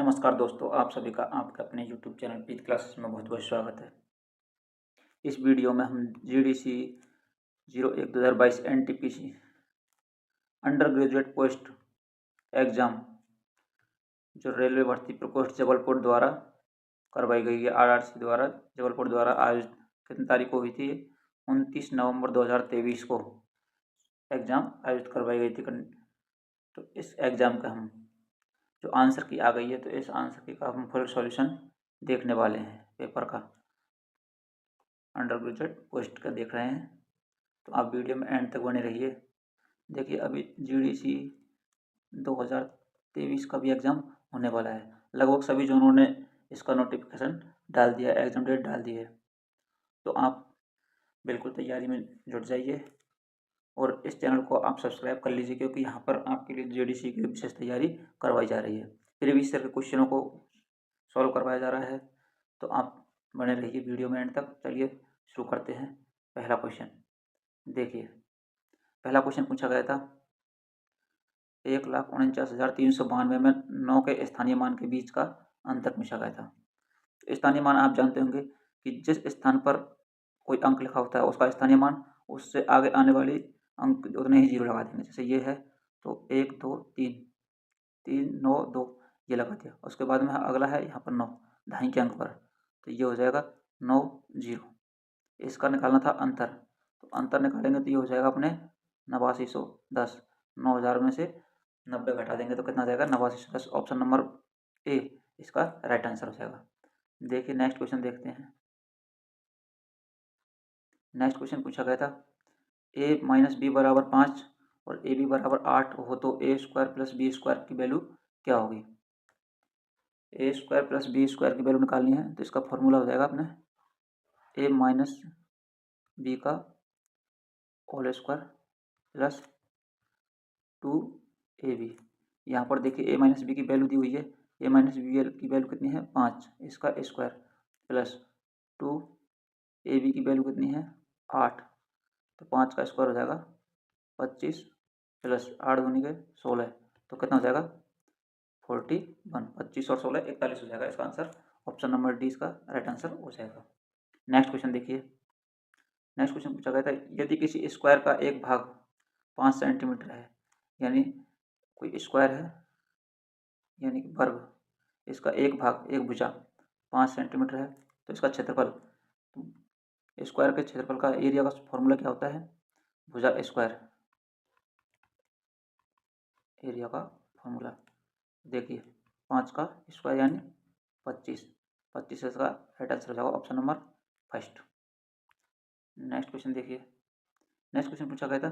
नमस्कार दोस्तों, आप सभी का आपके अपने YouTube चैनल पीत क्लासेस में बहुत बहुत स्वागत है। इस वीडियो में हम GDC 01/2022 NTPC under graduate post exam जो रेलवे भर्ती प्रकोष्ठ जबलपुर द्वारा करवाई गई है, RRC द्वारा जबलपुर द्वारा आयोजित कितनी तारीख को हुई थी? 29 नवंबर 2023 को एग्ज़ाम आयोजित करवाई गई थी। तो इस एग्ज़ाम का हम जो आंसर की आ गई है, तो इस आंसर की का हम फुल सॉल्यूशन देखने वाले हैं। पेपर का अंडर ग्रेजुएट पोस्ट का देख रहे हैं, तो आप वीडियो में एंड तक बने रहिए। देखिए, अभी GDC 2023 का भी एग्ज़ाम होने वाला है। लगभग सभी जोनों ने इसका नोटिफिकेशन डाल दिया, एग्ज़ाम डेट डाल दी है। तो आप बिल्कुल तैयारी में जुट जाइए और इस चैनल को आप सब्सक्राइब कर लीजिए, क्योंकि यहाँ पर आपके लिए GDC की विशेष तैयारी करवाई जा रही है। प्रीवियस ईयर के क्वेश्चनों को सॉल्व करवाया जा रहा है, तो आप बने रहिए वीडियो में एंड तक। चलिए शुरू करते हैं। पहला क्वेश्चन देखिए, पहला क्वेश्चन पूछा गया था 1,49,392 में 9 के स्थानीय मान के बीच का अंतर पूछा गया था। स्थानीय मान आप जानते होंगे कि जिस स्थान पर कोई अंक लिखा होता है उसका स्थानीय मान, उससे आगे आने वाली अंक उतने ही जीरो लगा देंगे। जैसे ये है तो 1 2 3 3 9 2 ये लगा दिया। उसके बाद में अगला है यहाँ पर 9 ढाई के अंक पर, तो ये हो जाएगा 9 0। इसका निकालना था अंतर, तो अंतर निकालेंगे तो ये हो जाएगा अपने 8910। 9000 में से 90 घटा देंगे तो कितना जाएगा? 8910। ऑप्शन नंबर ए इसका राइट आंसर हो जाएगा। देखिए नेक्स्ट क्वेश्चन देखते हैं। नेक्स्ट क्वेश्चन पूछा गया था a माइनस बी बराबर 5 और ए बी बराबर 8 हो तो ए स्क्वायर प्लस बी स्क्वायर की वैल्यू क्या होगी? ए स्क्वायर प्लस बी स्क्वायर की वैल्यू निकालनी है, तो इसका फॉर्मूला हो जाएगा अपने ए माइनस बी का होल स्क्वायर प्लस 2ab। यहाँ पर देखिए a माइनस बी की वैल्यू दी हुई है। a माइनस बी की वैल्यू कितनी है? 5, इसका स्क्वायर प्लस 2ab की वैल्यू कितनी है? 8, तो 5 का स्क्वायर हो जाएगा 25 प्लस 8 दूनी के 16, तो कितना हो जाएगा? 41। 25 और 16 41 हो जाएगा। इसका आंसर ऑप्शन नंबर डी इसका राइट आंसर हो जाएगा। नेक्स्ट क्वेश्चन देखिए। नेक्स्ट क्वेश्चन पूछा गया था यदि किसी स्क्वायर का एक भाग 5 सेंटीमीटर है, यानी कोई स्क्वायर है यानी कि वर्ग, इसका एक भाग एक भुजा 5 सेंटीमीटर है, तो इसका क्षेत्रफल, स्क्वायर के क्षेत्रफल का एरिया का फॉर्मूला क्या होता है? भुजा स्क्वायर एरिया का फॉर्मूला। देखिए 5 का स्क्वायर यानी 25, 25 इसका राइट आंसर हो जाएगा option number first. Next question देखिए। नेक्स्ट क्वेश्चन पूछा गया था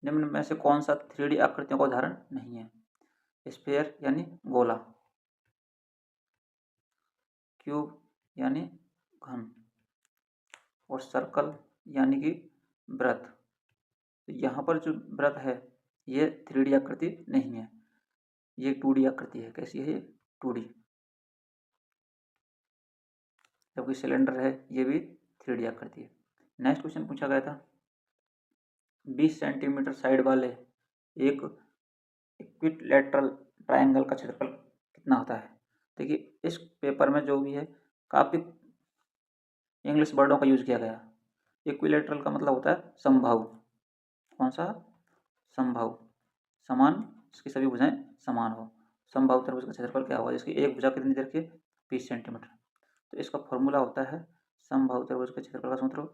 निम्न में से कौन सा 3D आकृतियों का उदाहरण नहीं है? स्फीयर यानी गोला, क्यूब यानी घन, और सर्कल यानी कि वृत्त। तो यहाँ पर जो वृत्त है ये 3D आकृति नहीं है, ये 2D आकृति है। कैसी है ये? 2D। जबकि सिलेंडर है ये भी 3D आकृति है। नेक्स्ट क्वेश्चन पूछा गया था 20 सेंटीमीटर साइड वाले एक इक्विलैटरल ट्रायंगल का क्षेत्रफल कितना होता है? देखिए इस पेपर में जो भी है काफ़ी इंग्लिश वर्डों का यूज किया गया। इक्विलैटरल का मतलब होता है समबाहु। कौन सा? समबाहु, समान, इसकी सभी भुजाएं समान हो। समबाहु त्रिभुज का क्षेत्रफल क्या होगा? जिसकी एक भुजा कितनी देखिए 20 सेंटीमीटर, तो इसका फॉर्मूला होता है समबाहु त्रिभुज के क्षेत्रफल का सूत्र,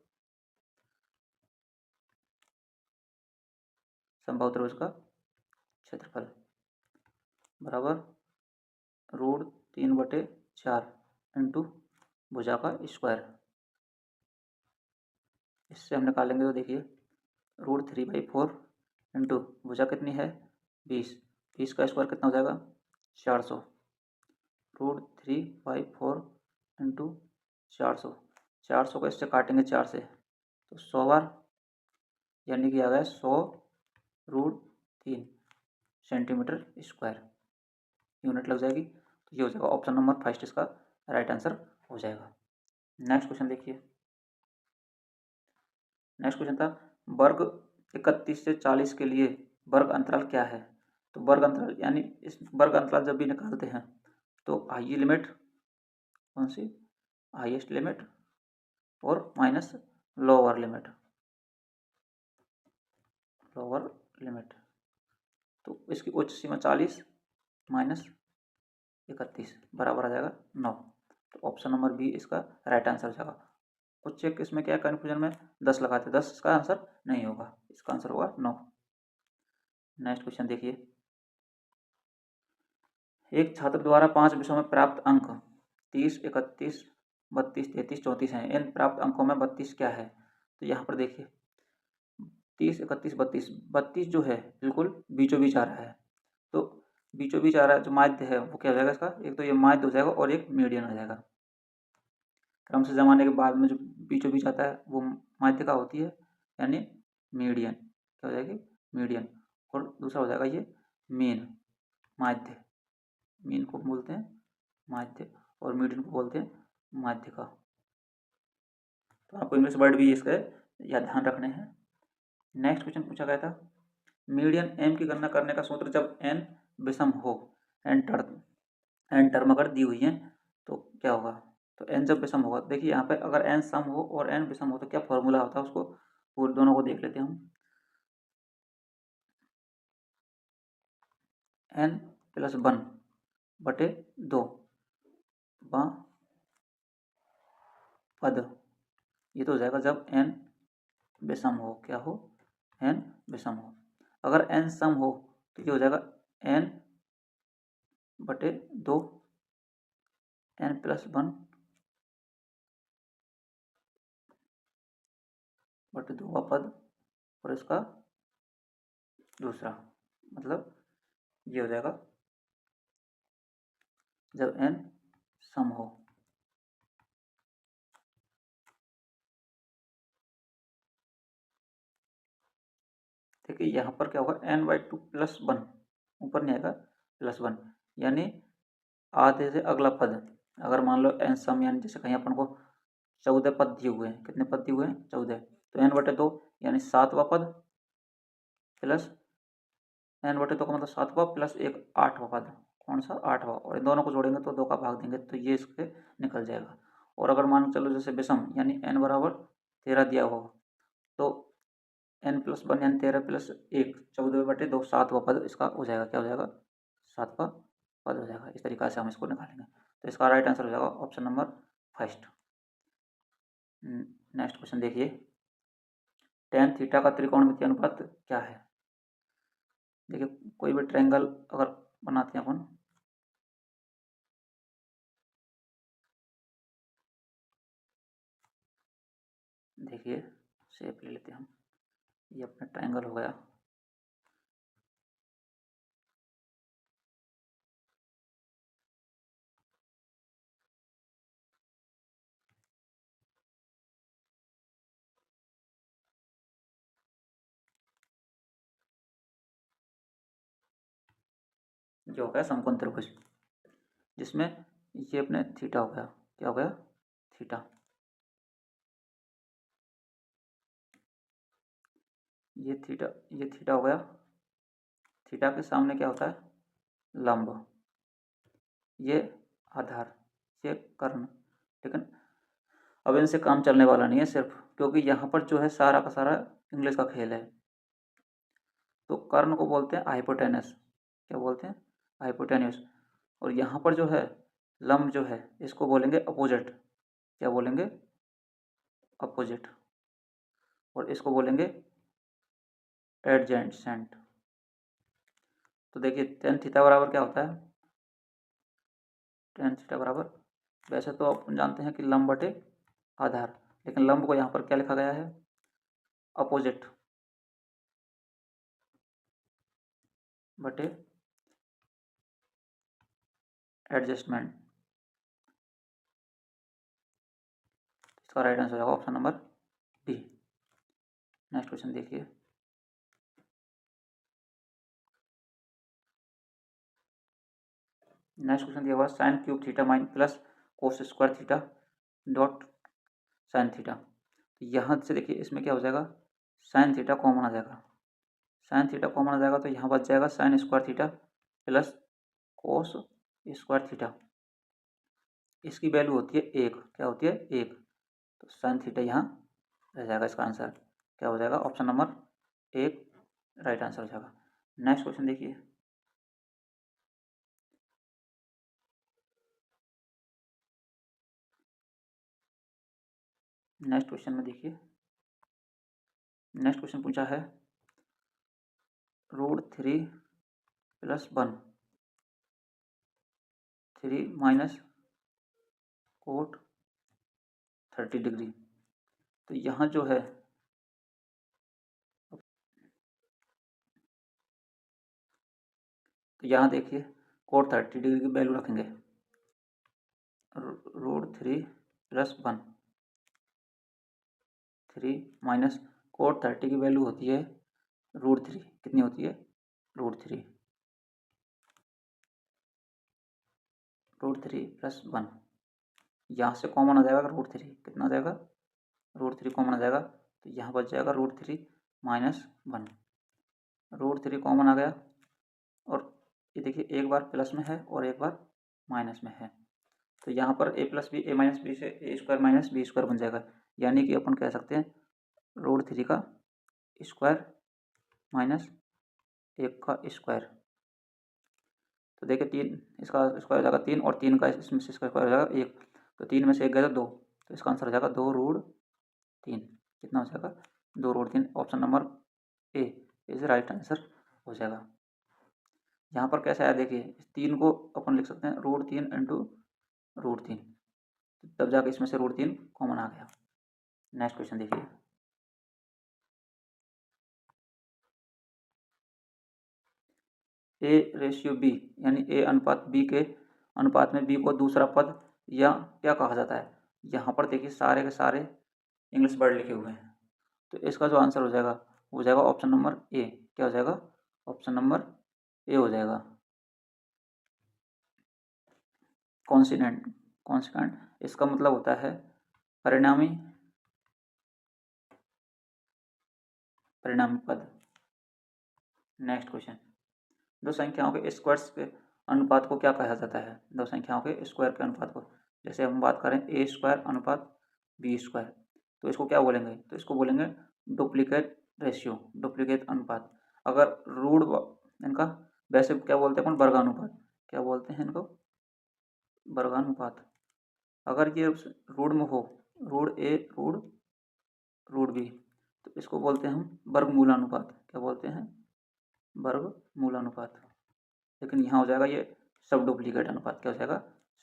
समबाहु त्रिभुज का क्षेत्रफल बराबर √3/4 इंटू भुजा का स्क्वायर। इससे हम निकालेंगे तो देखिए √3/4 इंटू भुजा कितनी है 20, 20 का स्क्वायर कितना हो जाएगा 400, √3/4 इंटू 400, 400 को इससे काटेंगे 4 से तो 100 बार, यानी कि आ गया 100√3 सेंटीमीटर स्क्वायर यूनिट लग जाएगी। तो ये हो जाएगा ऑप्शन नंबर फर्स्ट इसका राइट आंसर हो जाएगा। नेक्स्ट क्वेश्चन देखिए। नेक्स्ट क्वेश्चन था वर्ग 31 से 40 के लिए वर्ग अंतराल क्या है? तो वर्ग अंतराल यानी इस वर्ग अंतराल जब भी निकालते हैं तो हाई लिमिट कौन सी, हाईएस्ट लिमिट और minus lower limit, lower limit. तो इसकी उच्च सीमा 40 माइनस 31 बराबर आ जाएगा 9। तो ऑप्शन नंबर बी इसका राइट आंसर हो जाएगा। कुछ चेक इसमें क्या कन्फ्यूजन में 10 लगाते, 10 इसका आंसर नहीं होगा, इसका आंसर होगा 9। नेक्स्ट क्वेश्चन देखिए, एक छात्र द्वारा 5 विषयों में प्राप्त अंक 30, 31, 32, 33, 34 हैं। इन प्राप्त अंकों में 32 क्या है? तो यहाँ पर देखिए 30, 31, 32, 32 जो है बिल्कुल बीचों बीच आ रहा है। तो बीचों बीच आ रहा है, जो माध्य है वो क्या हो जाएगा इसका, एक तो ये माध्य हो जाएगा और एक मीडियन हो जाएगा। क्रम से जमाने के बाद में जो बीचों बीच आता है वो माध्य का होती है, यानी मीडियन। क्या हो जाएगी? मीडियन। और दूसरा हो जाएगा ये मीन, माध्य। मीन को बोलते हैं माध्य और मीडियन को बोलते हैं माध्य का। तो आपको इंग्लिश वर्ड भी इसका या ध्यान रखने हैं। नेक्स्ट क्वेश्चन पूछा गया था, मीडियन एम की गणना करने का सूत्र जब एन विषम हो, एन टर्म अगर दी हुई है तो क्या होगा? तो एन जब विषम होगा, देखिए यहाँ पे अगर एन सम हो और एन विषम हो तो क्या फॉर्मूला होता है, उसको पूरे दोनों को देख लेते हैं हम। एन प्लस 1 बटे 2 पद, ये तो हो जाएगा जब एन विषम हो। क्या हो? एन विषम हो। अगर एन सम हो तो ये हो जाएगा एन बटे 2 एन प्लस 1 बटे 2 का पद और इसका दूसरा, मतलब ये हो जाएगा जब एन सम हो। देखिए यहाँ पर क्या होगा, एन बाई 2 प्लस 1, ऊपर नहीं आएगा प्लस 1, यानी आधे से अगला पद। अगर मान लो एन सम, यानी जैसे कहीं अपन को 14 पद दिए हुए हैं, कितने पद दिए हुए हैं? 14। तो एन बटे 2 यानी 7वां पद प्लस एन बटे 2 का मतलब 7वां प्लस एक 8वां पद। कौन सा? 8वां। और इन दोनों को जोड़ेंगे तो 2 का भाग देंगे तो ये इसके निकल जाएगा। और अगर मान चलो जैसे विषम, यानी एन बराबर 13 दिया हो तो एन प्लस 1 यानी 13 प्लस 1 14 बटे 2 7वां पद इसका हो जाएगा। क्या हो जाएगा? 7वां पद हो जाएगा। इस तरीक़ा से हम इसको निकालेंगे। तो इसका राइट आंसर हो जाएगा option number first. Next question देखिए, tan थीटा का त्रिकोणमितीय अनुपात क्या है? देखिए कोई भी ट्रायंगल अगर बनाते हैं अपन, देखिए शेप ले लेते हैं हम, ये अपना ट्रायंगल हो गया। जो हो गया समकोण त्रिभुज, जिसमें ये अपने थीटा हो गया। क्या हो गया? थीटा। ये थीटा हो गया। थीटा के सामने क्या होता है? लंब। ये आधार, ये कर्ण। लेकिन अब इनसे काम चलने वाला नहीं है सिर्फ, क्योंकि यहाँ पर जो है सारा का सारा इंग्लिश का खेल है। तो कर्ण को बोलते हैं हाइपोटेनस। क्या बोलते हैं? हाइपोटेन्यूस। और यहाँ पर जो है लंब जो है इसको बोलेंगे अपोजिट। क्या बोलेंगे? अपोजिट। और इसको बोलेंगे एडजेसेंट। तो देखिए टेन थीटा बराबर क्या होता है? टेन थीटा बराबर, वैसे तो आप जानते हैं कि लंब बटे आधार, लेकिन लंब को यहाँ पर क्या लिखा गया है? अपोजिट बटे एडजस्टमेंट। इसका राइट आंसर होगा option number D. Next question देखिए, नेक्स्ट क्वेश्चन दिया हुआ sine cube theta mine plus cos square theta dot sine theta. तो यहाँ से देखिए इसमें क्या हो जाएगा, साइन थीटा कॉमन आ जाएगा। साइन थीटा कॉमन आ जाएगा तो यहाँ बच जाएगा sine square theta plus cos square theta. इसकी वैल्यू होती है 1, क्या होती है 1, तो साइन थीटा यहाँ रह जाएगा। इसका आंसर क्या हो जाएगा, ऑप्शन नंबर 1 राइट आंसर हो जाएगा। नेक्स्ट क्वेश्चन देखिए, नेक्स्ट क्वेश्चन में देखिए, नेक्स्ट क्वेश्चन पूछा है √3 + 1 3 माइनस कोट 30 डिग्री। तो यहाँ जो है तो यहाँ देखिए कोट 30 डिग्री की वैल्यू रखेंगे, √3 + 1 3 माइनस कोट 30 की वैल्यू होती है √3, कितनी होती है √3 + 1, यहाँ से कॉमन आ जाएगा √3, कितना आ जाएगा √3 कॉमन आ जाएगा, तो यहाँ बच जाएगा √3 - 1, √3 कॉमन आ गया, और ये देखिए एक बार प्लस में है और एक बार माइनस में है, तो यहाँ पर a + b a - b से a² - b² बन जाएगा, यानी कि अपन कह सकते हैं √3 का स्क्वायर माइनस 1 का स्क्वायर। तो देखिए 3 इसका स्क्वायर हो जाएगा 3, और 3 का इसमें से स्क्वायर हो जाएगा 1, तो 3 में से 1 गया तो 2, तो इसका आंसर हो जाएगा 2√3, कितना हो जाएगा 2√3, option number A is right answer हो जाएगा। यहाँ पर कैसे आया देखिए, इस 3 को अपन लिख सकते हैं √3 × √3, तब जाकर इसमें से √3 कॉमन आ गया। नेक्स्ट क्वेश्चन देखिए, a/b यानी a अनुपात b के अनुपात में b को दूसरा पद या क्या कहा जाता है। यहाँ पर देखिए सारे के सारे इंग्लिश वर्ड लिखे हुए हैं, तो इसका जो आंसर हो जाएगा वो जाएगा ऑप्शन नंबर ए, क्या हो जाएगा ऑप्शन नंबर ए हो जाएगा। कॉन्सिडेंट, कॉन्स्टेंट इसका मतलब होता है परिणामी, परिणामी पद। नेक्स्ट क्वेश्चन, दो संख्याओं के स्क्वायर्स के अनुपात को क्या कहा जाता है, दो संख्याओं के स्क्वायर के अनुपात को, जैसे हम बात करें a² अनुपात b², तो इसको क्या बोलेंगे, तो इसको बोलेंगे डुप्लीकेट रेशियो, डुप्लीकेट अनुपात। अगर रूट इनका वैसे क्या बोलते हैं अपन वर्गानुपात, क्या बोलते हैं इनको वर्गानुपात। अगर ये रूट में हो रूट a रूट b, तो इसको बोलते हैं हम वर्गमूलानुपात, क्या बोलते हैं वर्गमूलानुपात। लेकिन यहाँ हो जाएगा ये सब डुप्लीकेट अनुपात, क्या हो जाएगा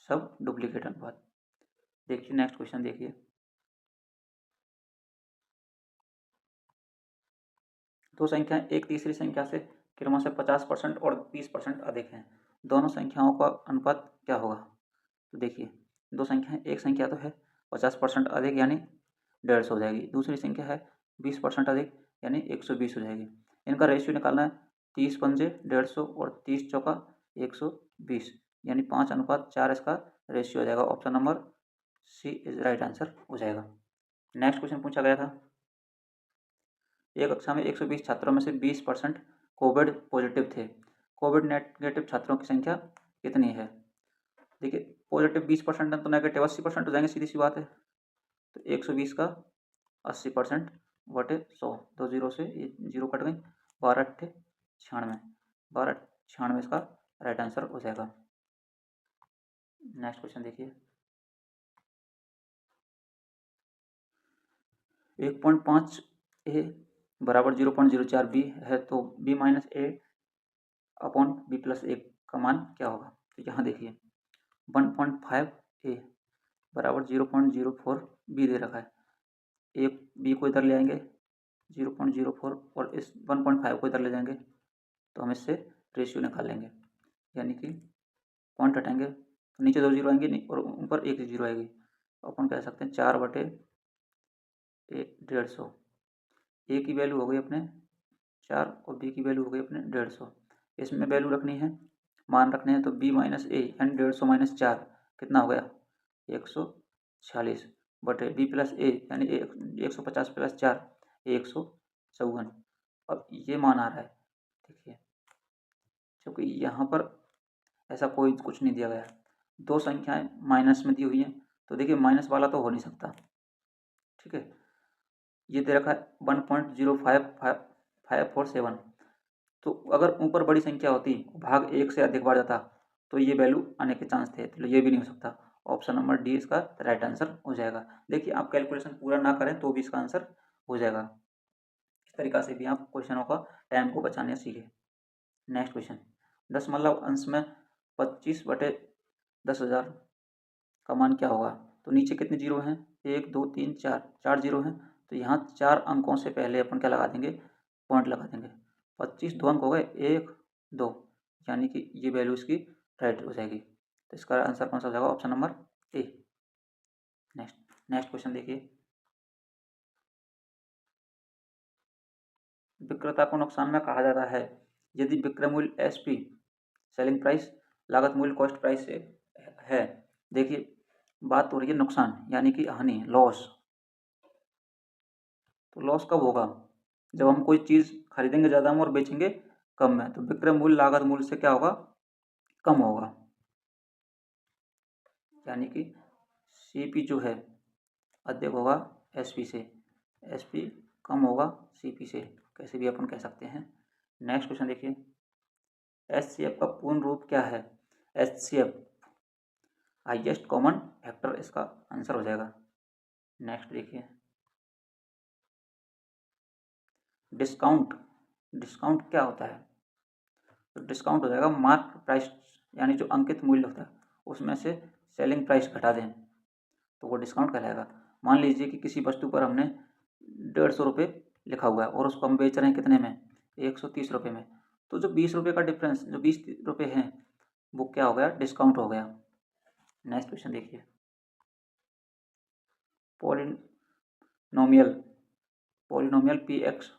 सब डुप्लीकेट अनुपात। देखिए नेक्स्ट क्वेश्चन देखिए, दो संख्याएं एक तीसरी संख्या से क्रमशः 50% और 20% अधिक हैं, दोनों संख्याओं का अनुपात क्या होगा। तो देखिए दो संख्याएं, एक संख्या तो है 50% अधिक यानी 150 हो जाएगी, दूसरी संख्या है 20% अधिक यानी 120 हो जाएगी। इनका रेशियो निकालना है, 30 पंजे 150 और 30 चौका 120, यानी 5:4 इसका रेशियो हो जाएगा। Option number C is right answer हो जाएगा। नेक्स्ट क्वेश्चन पूछा गया था, एक कक्षा में 120 छात्रों में से 20% कोविड पॉजिटिव थे, कोविड नेगेटिव छात्रों की संख्या कितनी है। देखिए पॉजिटिव 20% है तो नेगेटिव 80% हो जाएंगे, सीधी सी बात है। तो 120 का 80% बटे 100, 2 जीरो से ये जीरो कट गई, 12×8 = 96, 12×96 इसका राइट आंसर हो जाएगा। नेक्स्ट क्वेश्चन देखिए, 1.5 a बराबर 0.04 b है, तो b - a/b+1 का मान क्या होगा। तो यहाँ देखिए 1.5 a बराबर 0.04 b दे रखा है, एक b को इधर ले आएंगे 0.04 और इस 1.5 को इधर ले जाएंगे, तो हम इससे रेशियो निकाल लेंगे, यानी कि पॉइंट हटाएंगे तो नीचे 2 जीरो आएंगे और ऊपर 1 जीरो आएगी, अपन कह सकते हैं 4/150। ए की वैल्यू हो गई अपने 4 और बी की वैल्यू हो गई अपने 150, इसमें वैल्यू रखनी है, मान रखने हैं, तो b - a यानी 150 - 4 कितना हो गया 146 बटे b + a यानी 150 + 4 154। अब ये मान आ रहा है, देखिए क्योंकि यहाँ पर ऐसा कोई कुछ नहीं दिया गया है, दो संख्याएं माइनस में दी हुई हैं, तो देखिए माइनस वाला तो हो नहीं सकता, ठीक है। ये दे रखा है 1.05547, तो अगर ऊपर बड़ी संख्या होती, भाग एक से अधिक बार जाता, तो ये वैल्यू आने के चांस थे, तो ये भी नहीं हो सकता। ऑप्शन नंबर डी इसका राइट आंसर हो जाएगा। देखिए आप कैलकुलेशन पूरा ना करें तो भी इसका आंसर हो जाएगा। इस तरीका से भी आप क्वेश्चनों का टाइम को बचाने सीखें। नेक्स्ट क्वेश्चन, दशमलव अंश में 25/10,000 का मान क्या होगा? तो नीचे कितने जीरो हैं? 1 2 3 4, 4 जीरो हैं, तो यहाँ 4 अंकों से पहले अपन क्या लगा देंगे? पॉइंट लगा देंगे। 25 दो अंक हो गए, 1 2, यानी कि ये वैल्यू इसकी राइट हो जाएगी। तो इसका आंसर कौन सा हो जाएगा? Option number A. Next question देखिए, विक्रेता को नुकसान में कहा जाता है यदि विक्रय मूल्य एसपी सेलिंग प्राइस लागत मूल्य कॉस्ट प्राइस से है। देखिए बात हो रही है नुकसान यानी कि हानि, लॉस। तो लॉस कब होगा? जब हम कोई चीज़ खरीदेंगे ज़्यादा में और बेचेंगे कम में, तो विक्रय मूल्य लागत मूल्य से क्या होगा? कम होगा, यानी कि सीपी जो है अधिक होगा एसपी से, एसपी कम होगा सीपी से, कैसे भी अपन कह सकते हैं। नेक्स्ट क्वेश्चन देखिए, एचसीएफ का पूर्ण रूप क्या है? एचसीएफ हाईएस्ट कॉमन फैक्टर इसका आंसर हो जाएगा। नेक्स्ट देखिए, डिस्काउंट, डिस्काउंट क्या होता है? तो डिस्काउंट हो जाएगा मार्क प्राइस, यानी जो अंकित मूल्य होता है उसमें से सेलिंग प्राइस घटा दें तो वो डिस्काउंट कहलाएगा। मान लीजिए कि किसी वस्तु पर हमने 150 रुपये लिखा हुआ है और उसको हम बेच रहे हैं कितने में? 130 रुपये में। तो जो 20 रुपये का डिफरेंस, जो 20 रुपये हैं, वो क्या हो गया? डिस्काउंट हो गया। नेक्स्ट क्वेश्चन देखिए, polynomial, polynomial P X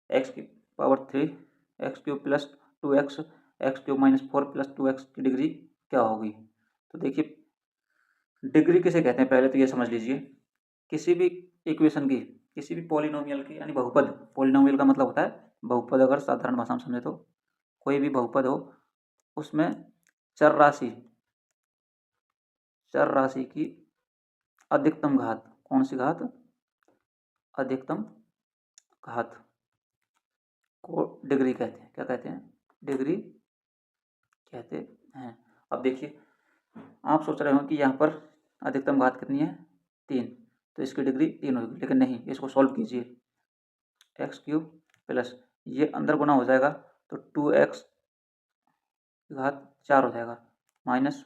X की power 3 X cube plus 2x X cube minus 4 plus 2x की डिग्री क्या होगी? तो देखिए डिग्री किसे कहते हैं पहले तो ये समझ लीजिए। किसी भी इक्वेशन की, किसी भी पॉलिनोमियल की, यानी बहुपद, पॉलिनोमियल का मतलब होता है बहुपद। अगर साधारण भाषा में समझे तो कोई भी बहुपद हो उसमें चर राशि, चर राशि की अधिकतम घात, कौन सी घात? अधिकतम घात को डिग्री कहते हैं। क्या कहते हैं? डिग्री कहते हैं। अब देखिए आप सोच रहे हो कि यहाँ पर अधिकतम घात कितनी है? 3, तो इसकी डिग्री 3 होगी, लेकिन नहीं, इसको सॉल्व कीजिए। एक्स क्यूब प्लस ये अंदर गुना हो जाएगा तो 2x घात 4 हो जाएगा, माइनस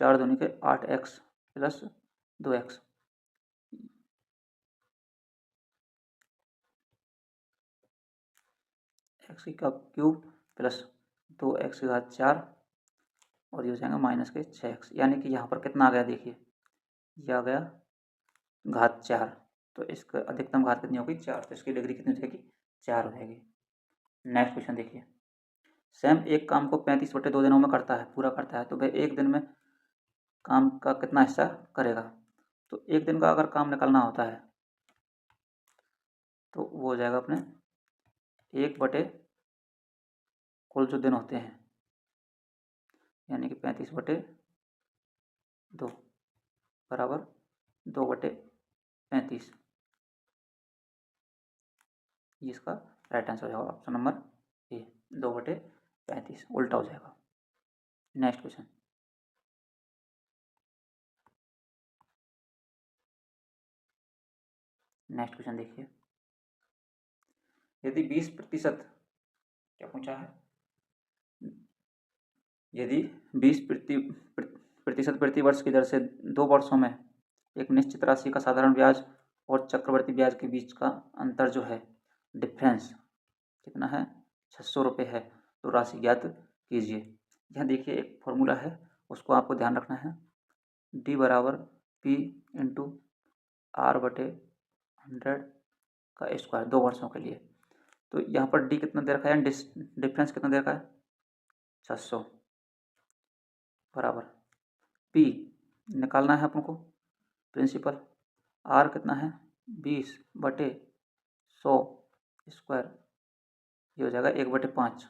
4 दूनी के 8x प्लस 2x, एक्स का क्यूब प्लस 2x की घात 4 और ये हो जाएगा माइनस के 6x, यानी कि यहाँ पर कितना आ गया? देखिए ये आ गया घात 4, तो इसका अधिकतम घात कितनी होगी? 4, तो इसकी डिग्री कितनी हो जाएगी? 4 हो जाएगी। नेक्स्ट क्वेश्चन देखिए, सैम एक काम को 35/2 दिनों में करता है, पूरा करता है, तो वह एक दिन में काम का कितना हिस्सा करेगा? तो एक दिन का अगर काम निकालना होता है तो वो हो जाएगा अपने 1 बटे कुल जो दिन होते हैं, यानी कि 35/2 बराबर 2/35, ये इसका राइट आंसर हो जाएगा। ऑप्शन नंबर ए, 2/35 उल्टा हो जाएगा। नेक्स्ट क्वेश्चन, नेक्स्ट क्वेश्चन देखिए, यदि 20% क्या पूछा है? यदि 20% प्रति वर्ष की दर से 2 वर्षों में एक निश्चित राशि का साधारण ब्याज और चक्रवर्ती ब्याज के बीच का अंतर जो है, डिफरेंस कितना है? 600 रुपये है, तो राशि ज्ञात कीजिए। यहाँ देखिए एक फॉर्मूला है, उसको आपको ध्यान रखना है। डी बराबर पी इंटू आर बटे 100 का स्क्वायर 2 वर्षों के लिए। तो यहाँ पर डी कितना दे रखा है? डिफरेंस कितना दे रखा है? 600 बराबर पी निकालना है अपन को, प्रिंसिपल। आर कितना है? 20/100 स्क्वायर, ये हो जाएगा 1/5।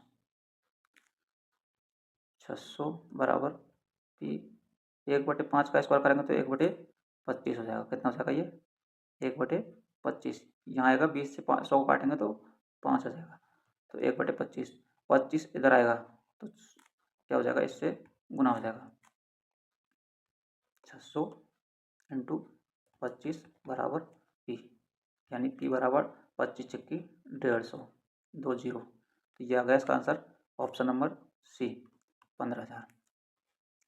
600 बराबर पी 1/5 का स्क्वायर करेंगे तो 1/25 हो जाएगा। कितना हो जाएगा ये? 1/25। यहाँ आएगा 20 से 100 काटेंगे तो 5 आ जाएगा, तो 1/25। 25 इधर आएगा तो क्या हो जाएगा? इससे गुना हो जाएगा। 600 इंटू 25 बराबर पी, यानी पी बराबर 25 छक्की 150, 20। तो ये आ गया इसका answer, option number C, 15,000।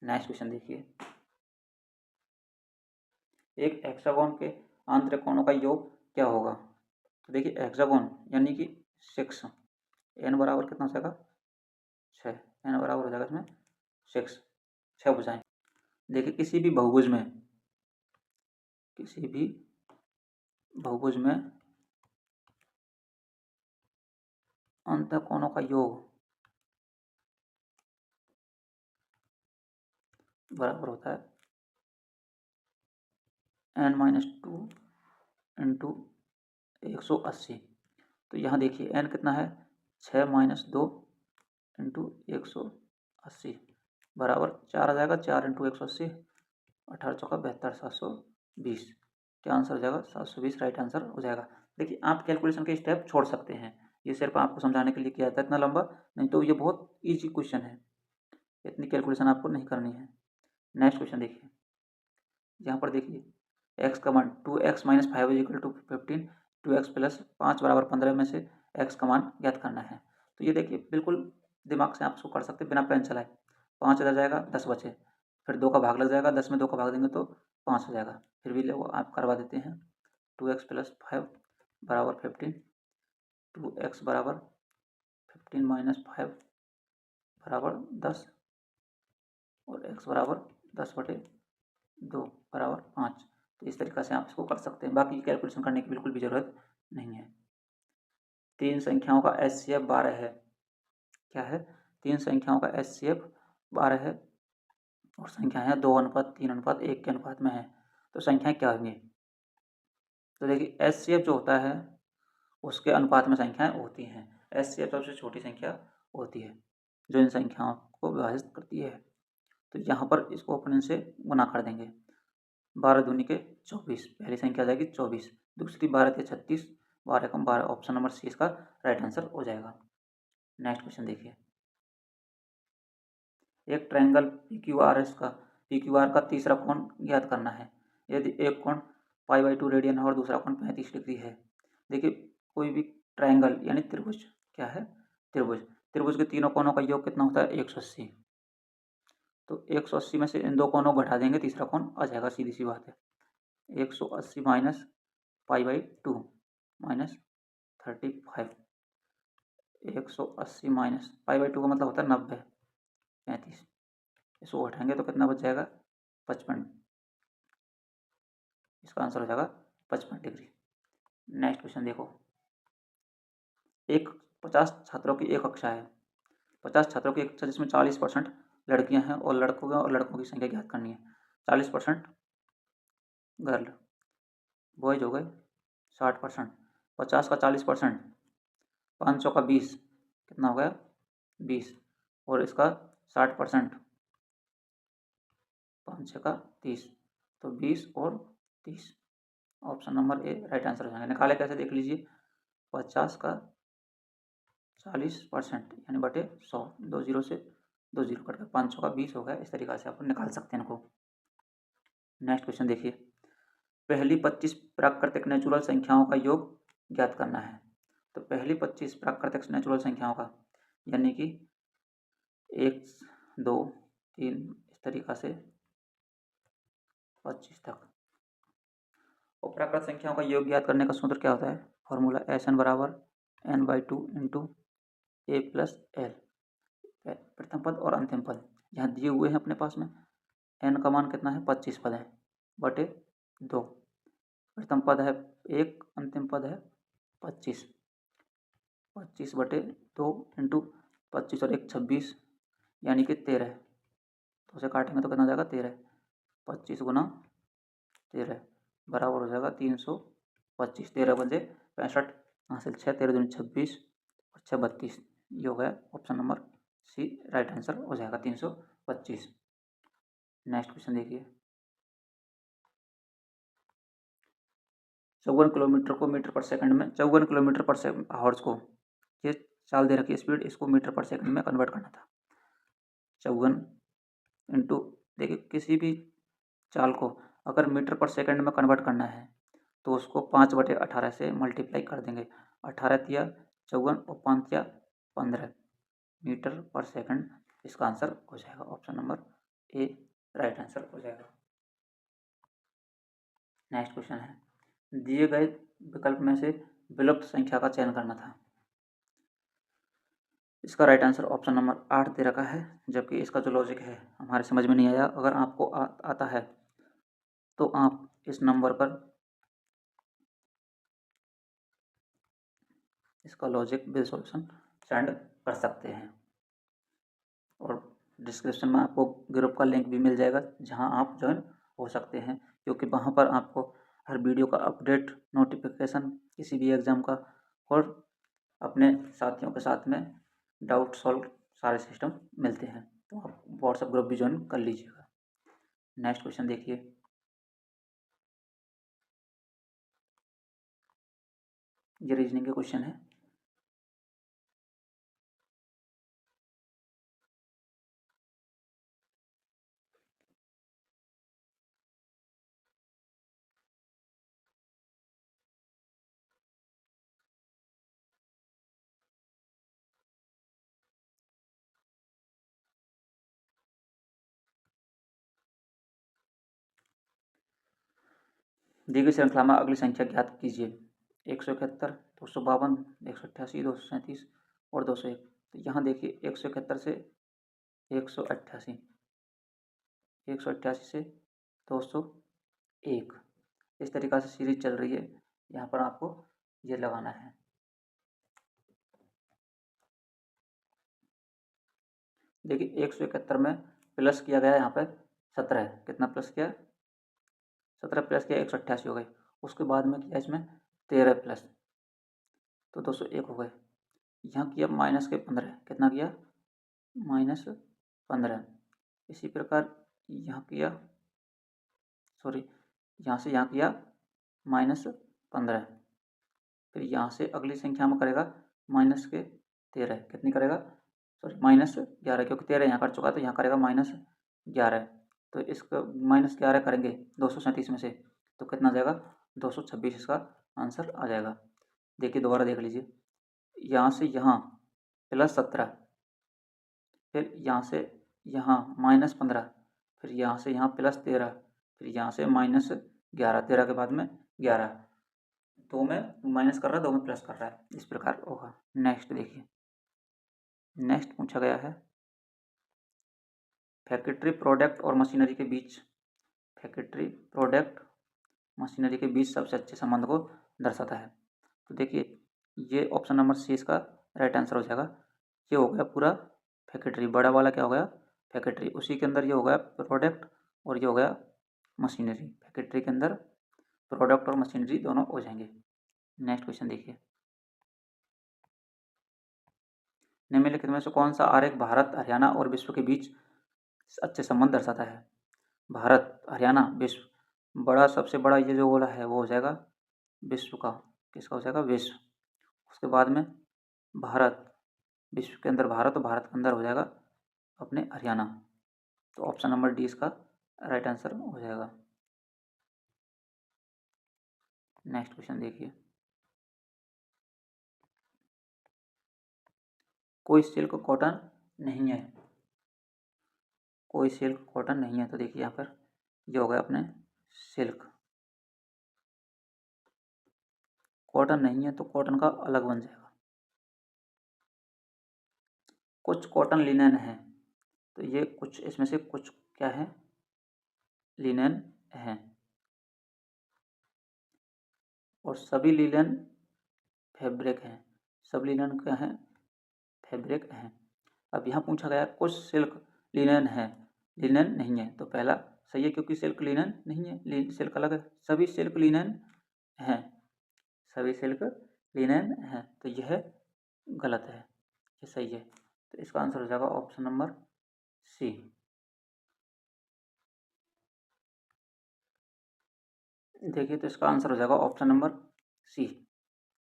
Next question देखिए, एक हेक्सागोन के आंतरिक का योग क्या होगा? तो देखिए हेक्सागोन यानी कि 6, एन बराबर कितना हो जाएगा? 6, एन बराबर हो जाएगा इसमें 6, 6 भुजाएं। देखिए किसी भी बहुभुज में अंतःकोणों का योग बराबर होता है n-2 इंटू 180। तो यहाँ देखिए n कितना है? 6 - 2 इंटू 180 बराबर 4 आ जाएगा। 4 इंटू 180, 18 चौका 72, 720। क्या आंसर हो जाएगा? 720 राइट आंसर हो जाएगा। देखिए आप कैलकुलेशन के स्टेप छोड़ सकते हैं, ये सिर्फ आपको समझाने के लिए किया था इतना लंबा, नहीं तो ये बहुत ईजी क्वेश्चन है, इतनी कैलकुलेशन आपको नहीं करनी है। नेक्स्ट क्वेश्चन देखिए, यहाँ पर देखिए x का मान 2x - 5 = 15, 2x + 5 = 15 में से x का मान ज्ञात करना है। तो ये देखिए बिल्कुल दिमाग से आप इसको कर सकते हैं बिना पेन चलाए। 5 इधर जाएगा, 10 बचे, फिर 2 का भाग लग जाएगा, 10 में 2 का भाग देंगे तो 5 हो जाएगा। फिर भी वो आप करवा देते हैं। 2x + 5 बराबर 15, 2x बराबर 15 - 5 बराबर 10 और x बराबर 10/2 बराबर 5। तो इस तरीक़ा से आप इसको कर सकते हैं, बाकी कैलकुलेशन करने की बिल्कुल भी ज़रूरत नहीं है। 3 संख्याओं का HCF 12 है। क्या है? 3 संख्याओं का HCF 12 है और संख्या है 2:3:1 के अनुपात में है। तो संख्याएं क्या होंगी? तो देखिए HCF जो होता है उसके अनुपात में संख्याएं होती हैं। HCF सबसे छोटी संख्या होती है जो इन संख्याओं को विभाजित करती है। तो यहाँ पर इसको अपन इनसे गुना कर देंगे। 12 दूनी के 24, पहली संख्या आ जाएगी 24, दूसरी 12 के 36, 12 कम 12, ऑप्शन नंबर सी इसका राइट आंसर हो जाएगा। नेक्स्ट क्वेश्चन देखिए, एक ट्रायंगल PQR का तीसरा कोण ज्ञात करना है। यदि एक कोण π/2 रेडियन है और दूसरा कोण 35 डिग्री है। देखिए कोई भी ट्रायंगल यानी त्रिभुज, क्या है? त्रिभुज के तीनों कोणों का योग कितना होता है? 180। तो 180 में से इन दो कोणों को घटा देंगे, तीसरा कोण आ जाएगा, सीधी सी बात है। 180 माइनस π/2 माइनस 35। 180 माइनस π/2 का मतलब होता है 90, 35। इसको घटाएंगे तो कितना बच जाएगा? 55। इसका आंसर हो जाएगा 55 डिग्री। नेक्स्ट क्वेश्चन देखो, 50 छात्रों की एक कक्षा है। 50 छात्रों की एक कक्षा जिसमें 40% लड़कियां हैं और लड़कों की संख्या ज्ञात करनी है। 40% गर्ल, बॉयज हो गए 60%। 50 का 40%, 500 का 20, कितना हो गया? 20, और इसका 60%, 5 का 30, तो 20 और 30, option number A right answer हो जाएगा। निकाले कैसे देख लीजिए, 50 का 40% यानी बटे 100, 2 0 से 2 0 कट गया, 500 का 20 हो गया। इस तरीक़ा से आप निकाल सकते हैं इनको। नेक्स्ट क्वेश्चन देखिए, पहली 25 प्राकृतिक नेचुरल संख्याओं का योग ज्ञात करना है। तो पहली 25 प्राकृतिक नेचुरल संख्याओं का यानी कि 1 2 3 इस तरीक़ा से 25 तक। और प्राकृत संख्याओं का योग ज्ञात करने का सूत्र क्या होता है? फॉर्मूला SN बराबर n/2 इंटू A + L, प्रथम पद और अंतिम पद यहाँ दिए हुए हैं अपने पास में। n का मान कितना है? 25 पद है बटे 2, प्रथम पद है 1, अंतिम पद है 25, 25 बटे 2 इंटू 25 और 1 26 यानी कि 13। तो उसे काटेंगे तो कितना हो जाएगा? 13। 25 गुना 13 बराबर हो जाएगा 325। 13 बजे 65, हासिल 6, 13 दूनी 26 और 6 32। ये हो गया option number C right answer हो जाएगा 325। नेक्स्ट क्वेश्चन देखिए, 54 किलोमीटर को मीटर पर सेकंड में 54 किलोमीटर पर आवर्स को ये चाल दे रखी स्पीड, इसको मीटर पर सेकंड में कन्वर्ट करना था। 54 इंटू, देखिए किसी भी चाल को अगर मीटर पर सेकंड में कन्वर्ट करना है तो उसको 5/18 से मल्टीप्लाई कर देंगे। 18 तिया 54 और 5 तिया 15 मीटर पर सेकंड इसका आंसर हो जाएगा। Option number A right answer हो जाएगा। नेक्स्ट क्वेश्चन है, दिए गए विकल्प में से विलुप्त संख्या का चयन करना था। इसका राइट आंसर ऑप्शन नंबर 8 दे रखा है, जबकि इसका जो लॉजिक है हमारे समझ में नहीं आया। अगर आपको आता है तो आप इस नंबर पर इसका लॉजिक विद सॉल्यूशन सेंड कर सकते हैं, और डिस्क्रिप्शन में आपको ग्रुप का लिंक भी मिल जाएगा जहां आप ज्वाइन हो सकते हैं, क्योंकि वहां पर आपको हर वीडियो का अपडेट, नोटिफिकेशन किसी भी एग्ज़ाम का, और अपने साथियों के साथ में डाउट सॉल्व सारे सिस्टम मिलते हैं। तो आप व्हाट्सएप ग्रुप भी ज्वाइन कर लीजिएगा। नेक्स्ट क्वेश्चन देखिए, ये रीजनिंग के क्वेश्चन है। दी गई श्रृंखला में अगली संख्या ज्ञात कीजिए। 171, 252, 188, 237 और 201। तो यहाँ देखिए 171 से 188, 188 से 201, इस तरीक़ा से सीरीज चल रही है। यहाँ पर आपको ये लगाना है। देखिए 171 में प्लस किया गया यहाँ पर 17 है। कितना प्लस किया? 17 प्लस किया 188 हो गए। उसके बाद में किया इसमें 13 प्लस, तो 201 हो गए। यहाँ किया माइनस के 15, कितना किया? -15। इसी प्रकार यहाँ किया, सॉरी, यहाँ से यहाँ किया -15, फिर यहाँ से अगली संख्या में करेगा माइनस के 13, कितनी करेगा? सॉरी -11, क्योंकि 13 यहाँ कर चुका तो यहाँ करेगा -11। तो इसका -11 करेंगे 237 में से, तो कितना आ जाएगा? 226 इसका आंसर आ जाएगा। देखिए दोबारा देख लीजिए, यहाँ से यहाँ +17, फिर यहाँ से यहाँ -15, फिर यहाँ से यहाँ +13, फिर यहाँ से -11, 13 के बाद में 11, 2 में माइनस कर रहा है, 2 में प्लस कर रहा है, इस प्रकार होगा। नेक्स्ट देखिए, नेक्स्ट पूछा गया है, फैक्ट्री प्रोडक्ट और मशीनरी के बीच, फैक्ट्री प्रोडक्ट मशीनरी के बीच सबसे अच्छे संबंध को दर्शाता है। तो देखिए ये ऑप्शन नंबर सी इसका राइट आंसर हो जाएगा। ये हो गया पूरा फैक्ट्री, बड़ा वाला क्या हो गया? फैक्ट्री, उसी के अंदर ये हो गया प्रोडक्ट और ये हो गया मशीनरी। फैक्ट्री के अंदर प्रोडक्ट और मशीनरी दोनों हो जाएंगे। नेक्स्ट क्वेश्चन देखिए, निम्नलिखित में से कौन सा आरेख भारत, हरियाणा और विश्व के बीच अच्छे संबंध दर्शाता है? भारत, हरियाणा, विश्व। बड़ा, सबसे बड़ा ये जो वाला है वो हो जाएगा विश्व का, किसका हो जाएगा? विश्व। उसके बाद में भारत, विश्व के अंदर भारत और भारत के अंदर हो जाएगा अपने हरियाणा। तो ऑप्शन नंबर डी इसका राइट आंसर हो जाएगा। नेक्स्ट क्वेश्चन देखिए, कोई सिल्क कॉटन नहीं है, कोई सिल्क कॉटन नहीं है। तो देखिए यहाँ पर ये हो गया अपने सिल्क, कॉटन नहीं है तो कॉटन का अलग बन जाएगा। कुछ कॉटन लिनन है, तो ये कुछ इसमें से कुछ क्या है? लिनन है, और सभी लिनन फैब्रिक हैं। सब लिनन क्या है? फैब्रिक हैं। अब यहाँ पूछा गया कुछ सिल्क लिनन है, लिनन नहीं है। तो पहला सही है, क्योंकि सिल्क लिनन नहीं है, सिल्क अलग है। सभी सिल्क लिनन हैं, सभी सिल्क लिनन है, तो यह गलत है, ये सही है। तो इसका आंसर हो जाएगा ऑप्शन नंबर सी। देखिए तो इसका आंसर हो जाएगा ऑप्शन नंबर सी,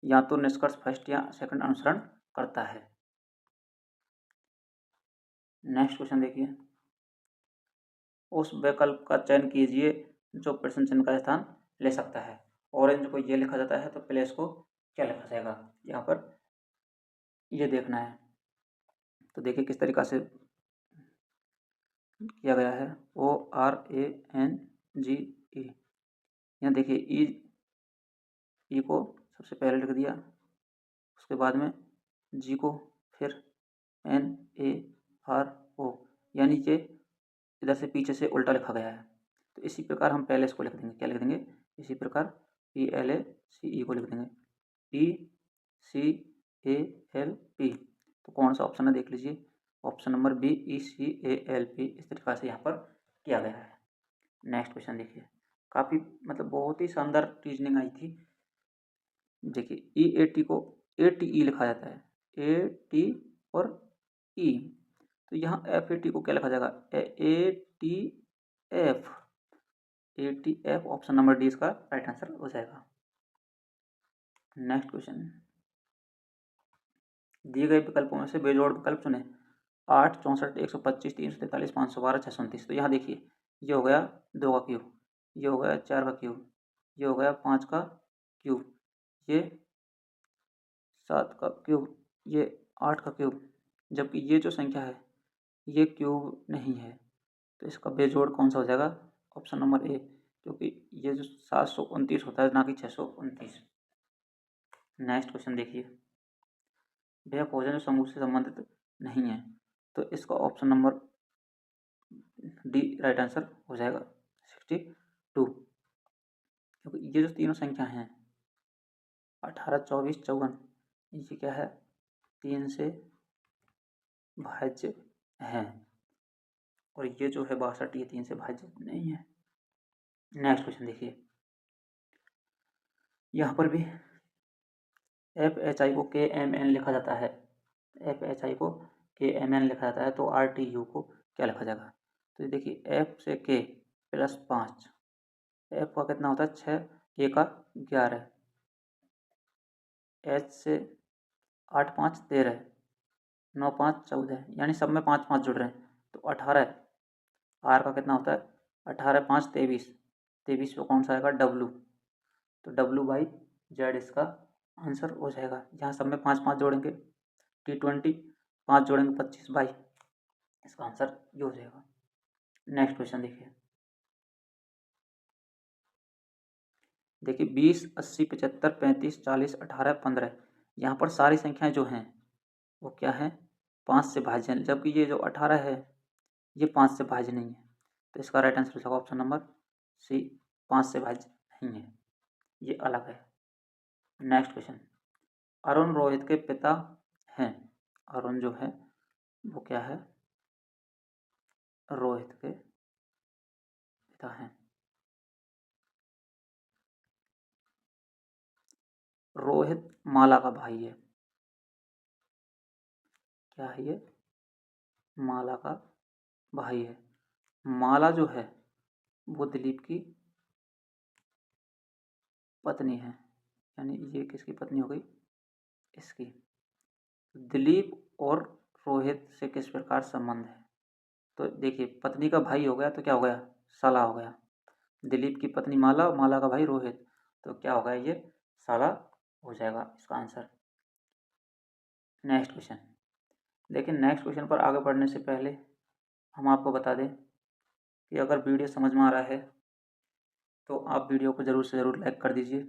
या तो निष्कर्ष फर्स्ट या सेकंड अनुसरण करता है। नेक्स्ट क्वेश्चन देखिए, उस विकल्प का चयन कीजिए जो प्रश्न चिन्ह का स्थान ले सकता है। ऑरेंज को ये लिखा जाता है तो प्लेस को क्या लिखा जाएगा, यहाँ पर ये देखना है। तो देखिए किस तरीक़ा से किया गया है, ORANGE। यहाँ देखिए ई को सबसे पहले लिख दिया, उसके बाद में जी को, फिर NARO, यानी कि इधर से पीछे से उल्टा लिखा गया है। तो इसी प्रकार हम पहले इसको लिख देंगे, क्या लिख देंगे, इसी प्रकार PLACE को लिख देंगे ECALP। तो कौन सा ऑप्शन है देख लीजिए, ऑप्शन नंबर बी ECALP। इस तरीक़ा से यहाँ पर किया गया है। नेक्स्ट क्वेश्चन देखिए, काफ़ी मतलब बहुत ही शानदार रीजनिंग आई थी। देखिए EAT को ATE लिखा जाता है, AT और E, तो यहाँ FAT को क्या लिखा जाएगा, ATF ऑप्शन नंबर डी इसका राइट आंसर हो जाएगा। नेक्स्ट क्वेश्चन, दिए गए विकल्पों में से बेजोड़ विकल्प चुने। 8, 64, 125, 343, 512, 629। तो यहाँ देखिए ये हो गया 2 का क्यूब, ये हो गया 4 का क्यूब, ये हो गया 5 का क्यूब, ये 7 का क्यूब, ये 8 का क्यूब, जबकि ये जो संख्या है ये क्यूब नहीं है। तो इसका बेजोड़ कौन सा हो जाएगा, ऑप्शन नंबर ए, क्योंकि ये जो 729 होता है ना कि 629। नेक्स्ट क्वेश्चन देखिए, वह भोजन समूह से संबंधित नहीं है, तो इसका option number D right answer हो जाएगा 62, क्योंकि ये जो तीनों संख्या हैं 18, 24, 54, ये क्या है, 3 से भाज्य हैं, और ये जो है 62 ये 3 से भाज्य नहीं है। नेक्स्ट क्वेश्चन देखिए, यहाँ पर भी FHI को KMN लिखा जाता है, FHI को KMN लिखा जाता है, तो RTU को क्या लिखा जाएगा। तो देखिए F से K प्लस 5, F का कितना होता है 6, K का 11, H से 8, 5, 13, 9, 5, 14, यानी सब में 5 5 जुड़ रहे हैं, तो 18। R का कितना होता है 18, 5, 23, 23 पे कौन सा आएगा W, तो W/Z इसका आंसर हो जाएगा। यहाँ सब में 5 5 जोड़ेंगे, T20 5 जोड़ेंगे 25 बाई, इसका आंसर ये हो जाएगा। नेक्स्ट क्वेश्चन देखिए, 20, 80, 75, 35, 40, 18, 15, यहाँ पर सारी संख्याएं जो हैं वो क्या है 5 से भाज्य हैं, जबकि ये जो 18 है ये 5 से भाज्य नहीं है। तो इसका राइट आंसर हो जाएगा ऑप्शन नंबर सी, 5 से भाज्य नहीं है, ये अलग है। नेक्स्ट क्वेश्चन, अरुण रोहित के पिता हैं, अरुण जो है वो क्या है, रोहित के पिता हैं। रोहित माला का भाई है, क्या है ये, माला का भाई है। माला जो है वो दिलीप की पत्नी है, यानी ये किसकी पत्नी हो गई, इसकी। दिलीप और रोहित से किस प्रकार संबंध है, तो देखिए पत्नी का भाई हो गया तो क्या हो गया, साला हो गया। दिलीप की पत्नी माला, माला का भाई रोहित, तो क्या होगा ये साला हो जाएगा इसका आंसर। नेक्स्ट क्वेश्चन देखिए, नेक्स्ट क्वेश्चन पर आगे बढ़ने से पहले हम आपको बता दें कि अगर वीडियो समझ में आ रहा है तो आप वीडियो को ज़रूर से ज़रूर लाइक कर दीजिए,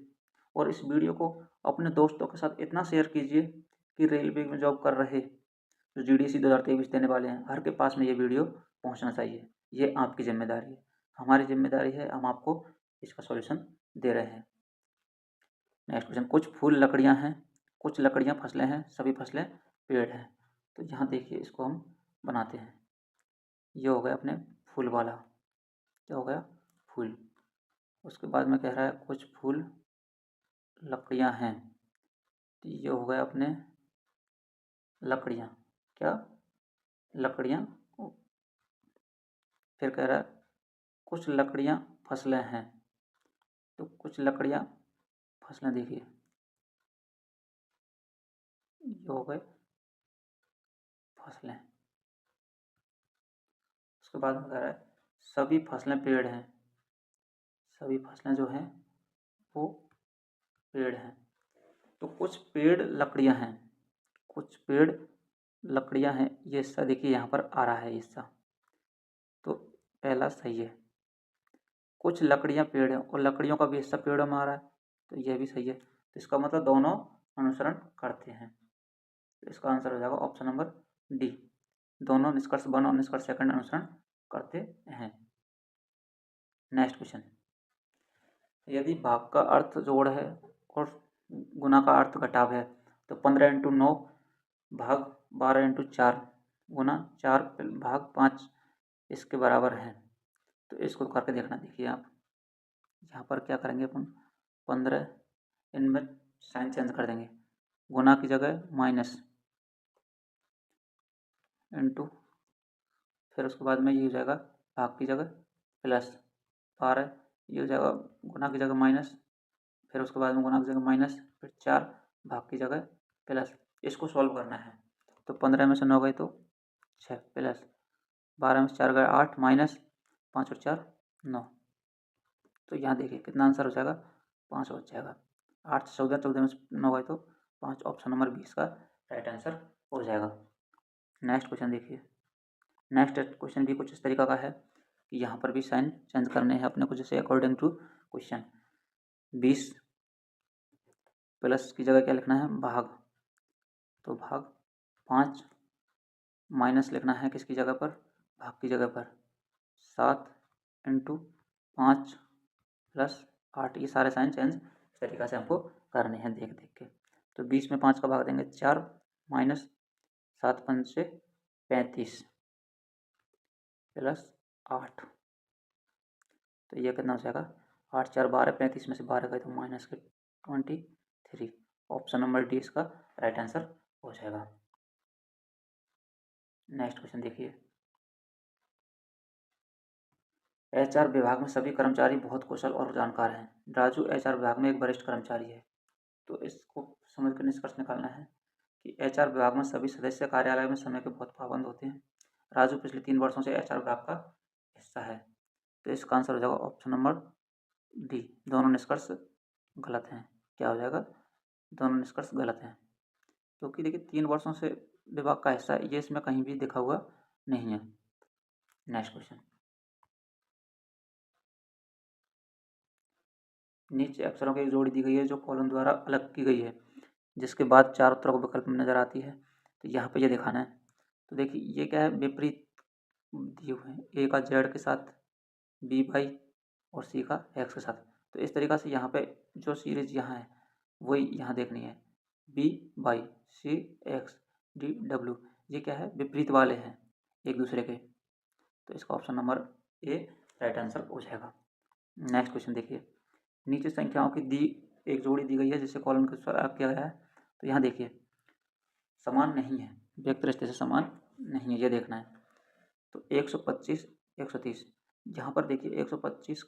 और इस वीडियो को अपने दोस्तों के साथ इतना शेयर कीजिए कि रेलवे में जॉब कर रहे जो GDC 2023 देने वाले हैं, हर के पास में ये वीडियो पहुंचना चाहिए। ये आपकी जिम्मेदारी है, हमारी जिम्मेदारी है, हम आपको इसका सॉल्यूशन दे रहे हैं। नेक्स्ट क्वेश्चन, कुछ फूल लकड़ियां हैं, कुछ लकड़ियां फसलें हैं, सभी फसलें पेड़ हैं। तो यहाँ देखिए इसको हम बनाते हैं, ये हो गया अपने फूल वाला, क्या हो गया फूल। उसके बाद में कह रहा है कुछ फूल लकड़ियां हैं, तो ये हो गया अपने लकड़ियां, क्या लकड़ियां। फिर कह रहा है कुछ लकड़ियां फसलें हैं, तो कुछ लकड़ियाँ फसलें देखिए ये हो गए फसलें। उसके बाद में कह रहा है सभी फसलें पेड़ हैं, सभी फसलें जो हैं वो पेड़ हैं। तो कुछ पेड़ लकड़ियां हैं, कुछ पेड़ लकड़ियां हैं, ये हिस्सा देखिए यहाँ पर आ रहा है हिस्सा, तो पहला सही है। कुछ लकड़ियां पेड़ हैं और लकड़ियों का भी हिस्सा पेड़ों में आ रहा है, तो यह भी सही है। तो इसका मतलब दोनों अनुसरण करते हैं, तो इसका आंसर हो जाएगा ऑप्शन नंबर डी, दोनों निष्कर्ष 1 और निष्कर्ष 2 अनुसरण करते हैं। नेक्स्ट क्वेश्चन, यदि भाग का अर्थ जोड़ है और गुना का अर्थ घटाव है तो 15×9 भाग 12×4 गुना 4 भाग 5 इसके बराबर है। तो इसको करके देखना। देखिए आप यहाँ पर क्या करेंगे अपन 15 इनमें साइन चेंज कर देंगे, गुना की जगह माइनस इंटू, फिर उसके बाद में ये हो जाएगा भाग की जगह प्लस 12, ये हो जाएगा गुना की जगह माइनस, फिर उसके बाद में गुना की जगह माइनस, फिर 4 भाग की जगह प्लस। इसको सॉल्व करना है तो 15 में से 9 गए तो 6 प्लस 12 में से 4 गए 8 माइनस 5 और 4 9। तो यहाँ देखिए कितना आंसर हो जाएगा 5 हो जाएगा। 8 से 14, 14 में से 9 गए तो 5, ऑप्शन नंबर 20 का राइट आंसर हो जाएगा। नेक्स्ट क्वेश्चन देखिए, नेक्स्ट क्वेश्चन भी कुछ इस तरीका का है कि यहाँ पर भी साइन चेंज करने हैं अपने को, जैसे अकॉर्डिंग टू क्वेश्चन 20 प्लस की जगह क्या लिखना है भाग, तो भाग 5 माइनस लिखना है किसकी जगह पर भाग की जगह पर 7 इंटू 5 प्लस 8, ये सारे साइन चेंज इस तरीक़ा से हमको करने हैं देख देख के। तो 20 में 5 का भाग देंगे 4 माइनस 7 5 से 35 प्लस 8, तो ये कितना हो जाएगा 8 4 12, 35 में से 12 गए तो माइनस के 23, ऑप्शन नंबर डी इसका राइट आंसर हो जाएगा। नेक्स्ट क्वेश्चन देखिए, एचआर विभाग में सभी कर्मचारी बहुत कुशल और जानकार हैं। राजू एचआर विभाग में एक वरिष्ठ कर्मचारी है। तो इसको समझ कर निष्कर्ष निकालना है कि एचआर विभाग में सभी सदस्य कार्यालय में समय के बहुत पाबंद होते हैं। राजू पिछले 3 वर्षों से एचआर विभाग का हिस्सा है। तो इसका आंसर हो जाएगा ऑप्शन नंबर डी, दोनों निष्कर्ष गलत हैं। क्या हो जाएगा, दोनों निष्कर्ष गलत हैं, क्योंकि देखिए 3 वर्षों से विभाग का हिस्सा ये इसमें कहीं भी दिखा हुआ नहीं है। नेक्स्ट क्वेश्चन, नीचे अक्षरों की एक जोड़ी दी गई है जो कॉलम द्वारा अलग की गई है, जिसके बाद 4 उत्तरों को विकल्प में नजर आती है। तो यहाँ पे ये दिखाना है। तो देखिए ये क्या है, विपरीत दिए हुए हैं, ए का जेड के साथ, बी वाई और सी का एक्स के साथ। तो इस तरीक़ा से यहाँ पे जो सीरीज यहाँ है वही यहाँ देखनी है, B Y C X D W, ये क्या है विपरीत वाले हैं एक दूसरे के। तो इसका option number A right answer हो जाएगा। नेक्स्ट क्वेश्चन देखिए, नीचे संख्याओं की एक जोड़ी दी गई है जिसे कॉलम के अनुसार किया गया है। तो यहाँ देखिए समान नहीं है, व्यक्त रिश्ते से समान नहीं है, ये देखना है। तो 125 130, यहाँ पर देखिए 125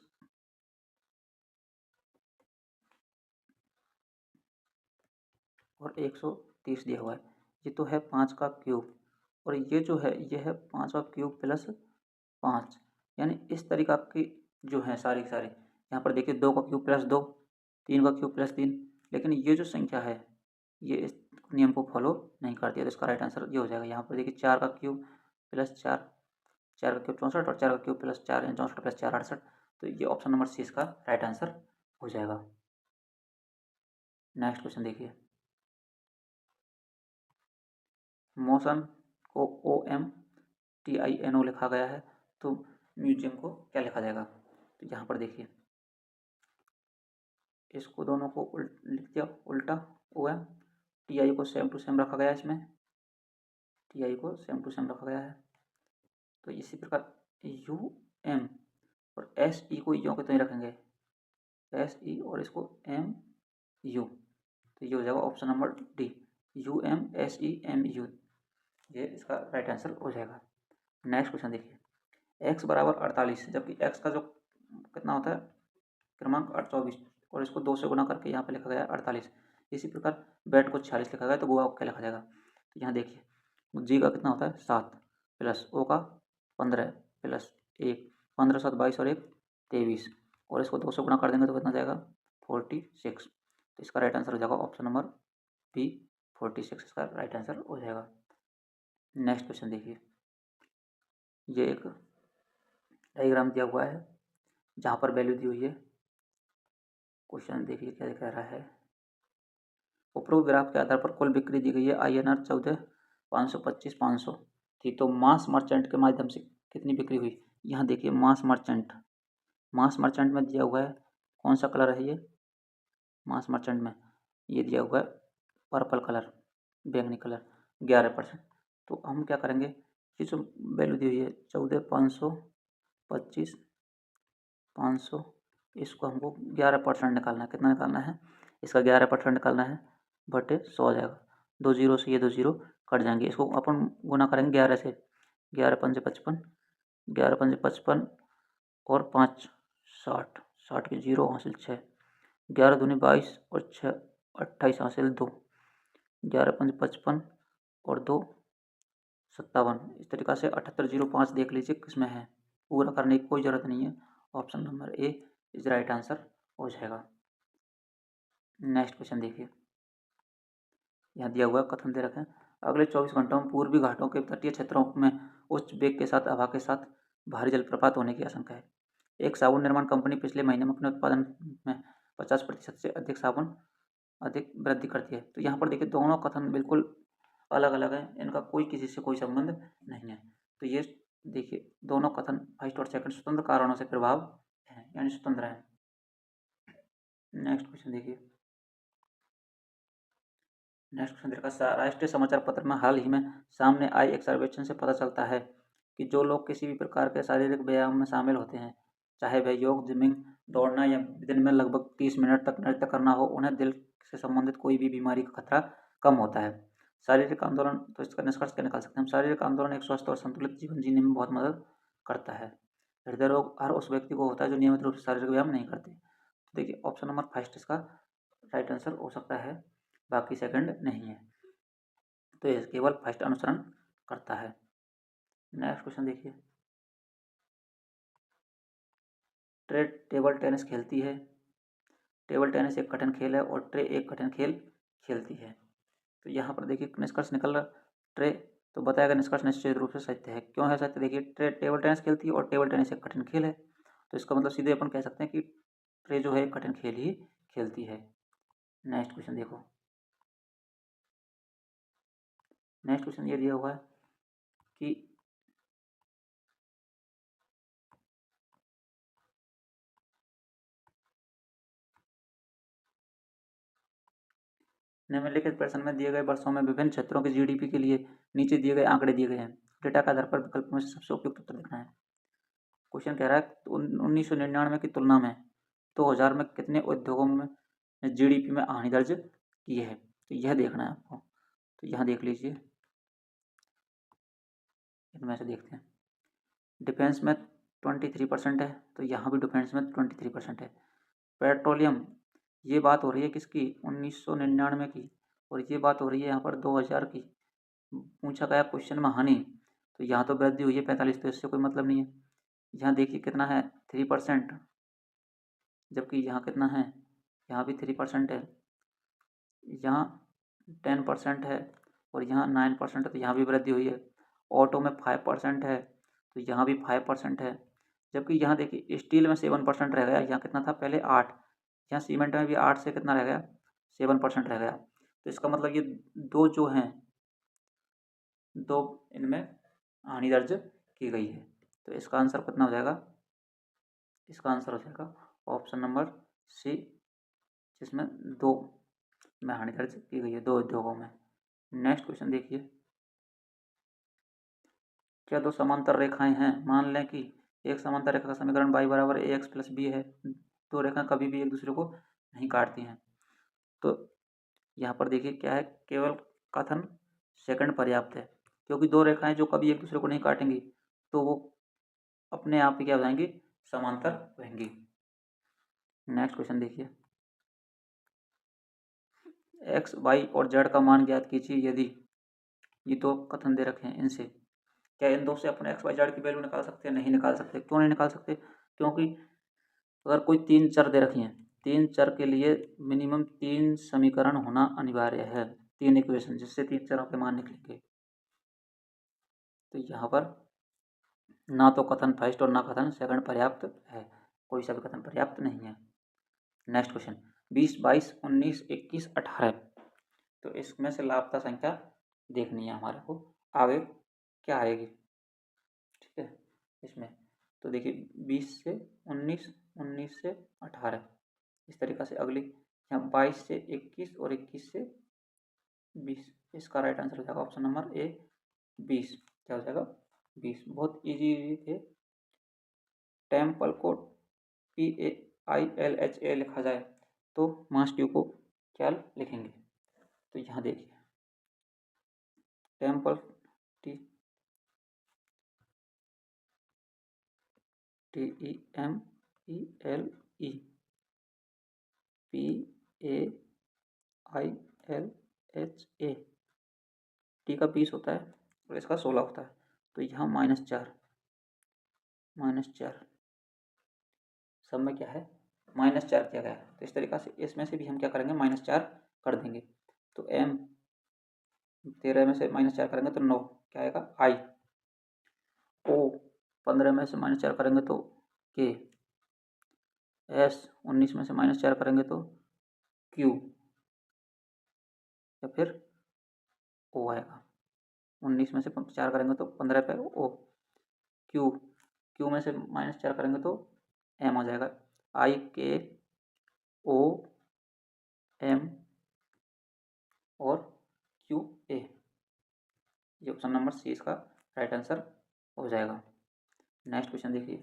और 130 दिया हुआ है, ये तो है 5 का क्यूब, और ये जो है ये है 5 का क्यूब प्लस 5, यानी इस तरीका की जो है सारी की सारी। यहाँ पर देखिए 2 का क्यूब प्लस 2, 3 का क्यूब प्लस 3, लेकिन ये जो संख्या है ये इस नियम को फॉलो नहीं करती है। तो इसका राइट आंसर ये हो जाएगा। यहाँ पर देखिए 4 का क्यूब प्लस 4, 4 का क्यूब 64 और 4 का क्यूब प्लस 4 यानी 64 प्लस 4 68। तो ये ऑप्शन नंबर सी इसका राइट आंसर हो जाएगा। नेक्स्ट क्वेश्चन देखिए, मोशन को OMTINO लिखा गया है, तो म्यूजियम को क्या लिखा जाएगा। तो यहाँ पर देखिए इसको दोनों को लिख दिया उल्टा, OM, TI को सेम टू सेम रखा गया है, इसमें TI को सेम टू सेम रखा गया है। तो इसी प्रकार UM और SE को यों के तो ही रखेंगे, SE और इसको MU, तो ये हो जाएगा ऑप्शन नंबर डी, UMSEMU, ये इसका राइट आंसर हो जाएगा। नेक्स्ट क्वेश्चन देखिए, x बराबर 48, जबकि x का जो कितना होता है क्रमांक 24 और इसको 2 से गुना करके यहाँ पे लिखा गया 48। इसी प्रकार बैट को 46 लिखा गया तो गोवा क्या लिखा जाएगा। तो यहाँ देखिए जी का कितना होता है 7 प्लस ओ का 15 प्लस 1 15 7 22 और 1 23 और इसको 2 से गुना कर देंगे तो कितना जाएगा 46। तो इसका राइट आंसर हो जाएगा ऑप्शन नंबर बी 46 इसका राइट आंसर हो जाएगा। नेक्स्ट क्वेश्चन देखिए, ये एक डायग्राम दिया हुआ है जहाँ पर वैल्यू दी हुई है। क्वेश्चन देखिए क्या कह रहा है। उपरोक्त ग्राफ के आधार पर कुल बिक्री दी गई है INR 14 525 500 थी, तो मास मर्चेंट के माध्यम से कितनी बिक्री हुई। यहाँ देखिए मास मर्चेंट में दिया हुआ है कौन सा कलर है ये, मास मर्चेंट में ये दिया हुआ है पर्पल कलर, बैंगनी कलर 11%। तो हम क्या करेंगे, ये जो वैल्यू दी हुई है 14 525 500 इसको हमको 11% निकालना है। कितना निकालना है, इसका 11% निकालना है बटे 100 आ जाएगा। 2 जीरो से ये 2 जीरो कट जाएंगे, इसको अपन गुना करेंगे 11 से, 11 पंजे 55, 11 पंजे 55 और 5 60, 60 के जीरो हासिल 6, 11 दूनी 22 और 6 28 हासिल 2, 11 पंजे 55 और 2 57। इस तरीक़ा से 7805 देख लीजिए किसमें है, पूरा करने की कोई ज़रूरत नहीं है। Option number A is right answer हो जाएगा। नेक्स्ट क्वेश्चन देखिए, यहाँ दिया हुआ कथन दे रखे हैं अगले 24 घंटों में पूर्वी घाटों के तटीय क्षेत्रों में उच्च वेग के साथ हवा के साथ भारी जलप्रपात होने की आशंका है। एक साबुन निर्माण कंपनी पिछले महीने में अपने उत्पादन में 50% से अधिक वृद्धि करती है। तो यहाँ पर देखिए दोनों कथन बिल्कुल अलग अलग हैं, इनका कोई किसी से कोई संबंध नहीं है। तो ये देखिए दोनों कथन फर्स्ट और सेकंड स्वतंत्र कारणों से प्रभाव है, यानी स्वतंत्र है। नेक्स्ट क्वेश्चन देखिए, राष्ट्रीय समाचार पत्र में हाल ही में सामने आए एक सर्वेक्षण से पता चलता है कि जो लोग किसी भी प्रकार के शारीरिक व्यायाम में शामिल होते हैं, चाहे वह योग, जिमिंग, दौड़ना या दिन में लगभग 30 मिनट तक नृत्य करना हो, उन्हें दिल से संबंधित कोई भी बीमारी का खतरा कम होता है। शारीरिक आंदोलन, तो इसका निष्कर्ष क्या निकाल सकते हैं हम, शारीरिक आंदोलन एक स्वस्थ और संतुलित जीवन जीने में बहुत मदद करता है। हृदय रोग हर उस व्यक्ति को होता है जो नियमित रूप से शारीरिक व्यायाम नहीं करते। तो देखिए ऑप्शन नंबर फर्स्ट इसका राइट आंसर हो सकता है, बाकी सेकंड नहीं है। तो ये केवल फर्स्ट अनुसरण करता है। नेक्स्ट क्वेश्चन देखिए, ट्रे टेबल टेनिस खेलती है। टेबल टेनिस एक कठिन खेल है और ट्रे एक कठिन खेल खेलती है। तो यहाँ पर देखिए निष्कर्ष निकल रहा, ट्रे तो बताएगा निष्कर्ष निश्चित रूप से सत्य है। क्यों है सत्य, देखिए ट्रे टेबल टेनिस खेलती है और टेबल टेनिस एक कठिन खेल है, तो इसका मतलब सीधे अपन कह सकते हैं कि ट्रे जो है एक कठिन खेल ही खेलती है। नेक्स्ट क्वेश्चन देखो, नेक्स्ट क्वेश्चन ये दिया हुआ है कि निम्नलिखित प्रश्न में दिए गए वर्षों में विभिन्न क्षेत्रों के GDP के लिए नीचे दिए गए आंकड़े दिए गए हैं। डेटा के आधार पर विकल्प में से सबसे उपयुक्त उत्तर लिखना है। क्वेश्चन कह रहा है 1999 की तुलना में 2000 में कितने उद्योगों में GDP में हानि दर्ज की है, तो यह देखना है आपको। तो यहाँ देख लीजिए, इनमें से देखते हैं। डिफेंस में 23% है, तो यहाँ भी डिफेंस में 23% है। पेट्रोलियम, ये बात हो रही है किसकी, 1999 की, और ये बात हो रही है यहाँ पर 2000 की। पूछा गया क्वेश्चन में हानि, तो यहाँ तो वृद्धि हुई है 45, तो इससे कोई मतलब नहीं है। यहाँ देखिए कितना है 3%, जबकि यहाँ कितना है, यहाँ भी 3% है, यहाँ 10% है और यहाँ 9% है, तो यहाँ भी वृद्धि हुई है। ऑटो में 5% है, तो यहाँ भी 5% है, जबकि यहाँ देखिए स्टील में 7% रह गया। यहाँ कितना था पहले 8, यहाँ सीमेंट में भी 8 से कितना रह गया 7% रह गया। तो इसका मतलब ये दो जो हैं, दो इनमें हानि दर्ज की गई है। तो इसका आंसर कितना हो जाएगा, इसका आंसर हो जाएगा ऑप्शन नंबर सी, जिसमें 2 में हानि दर्ज की गई है, 2 उद्योगों में। नेक्स्ट क्वेश्चन देखिए, क्या 2 समांतर रेखाएं हैं, मान लें कि एक समांतर रेखा का समीकरण y बराबर ax प्लस b है। 2 रेखाएं कभी भी एक दूसरे को नहीं काटती हैं। तो यहाँ पर देखिए क्या है, केवल कथन सेकंड पर्याप्त है, क्योंकि 2 रेखाएं जो कभी एक दूसरे को नहीं काटेंगी तो वो अपने आप ही क्या हो जाएंगी, समांतर रहेंगी। नेक्स्ट क्वेश्चन देखिए, एक्स वाई और जेड का मान ज्ञात कीजिए यदि ये दो कथन दे रखे हैं, इनसे क्या इन दो से अपन एक्स वाई जेड की वैल्यू निकाल सकते हैं? नहीं निकाल सकते। क्यों नहीं निकाल सकते? क्योंकि अगर कोई तीन चर दे रखी हैं, तीन चर के लिए मिनिमम तीन समीकरण होना अनिवार्य है, तीन इक्वेशन, जिससे तीन चरों के मान निकलेंगे। तो यहाँ पर ना तो कथन फर्स्ट और ना कथन सेकंड पर्याप्त है, कोई सा भी कथन पर्याप्त नहीं है। नेक्स्ट क्वेश्चन, 20, 22, 19, 21, 18, तो इसमें से लापता संख्या देखनी है हमारे को, आगे क्या आएगी, ठीक है। इसमें तो देखिए 20 से 19, 19 से 18, इस तरीक़ा से अगली यहाँ 22 से 21 और 21 से 20, इसका राइट आंसर हो जाएगा ऑप्शन नंबर ए 20। क्या हो जाएगा? 20। बहुत इजी थे। टेम्पल को TAILHA लिखा जाए तो मास ट्यूब को क्या लिखेंगे? तो यहाँ देखिए टेम्पल TEMPLE PAILHA, टी का 20 होता है और इसका 16 होता है, तो यहाँ -4 सब में क्या है? -4 किया गया है। तो इस तरीक़ा से इसमें से भी हम क्या करेंगे? -4 कर देंगे। तो M 13 में से -4 करेंगे तो 9, क्या आएगा? I। O 15 में से -4 करेंगे तो K। S 19 में से -4 करेंगे तो Q, या फिर O आएगा। 19 में से 4 करेंगे तो 15 पे O। Q में से -4 करेंगे तो M हो जाएगा। IKOM और QA, ये ऑप्शन नंबर सी इसका राइट आंसर हो जाएगा। नेक्स्ट क्वेश्चन देखिए,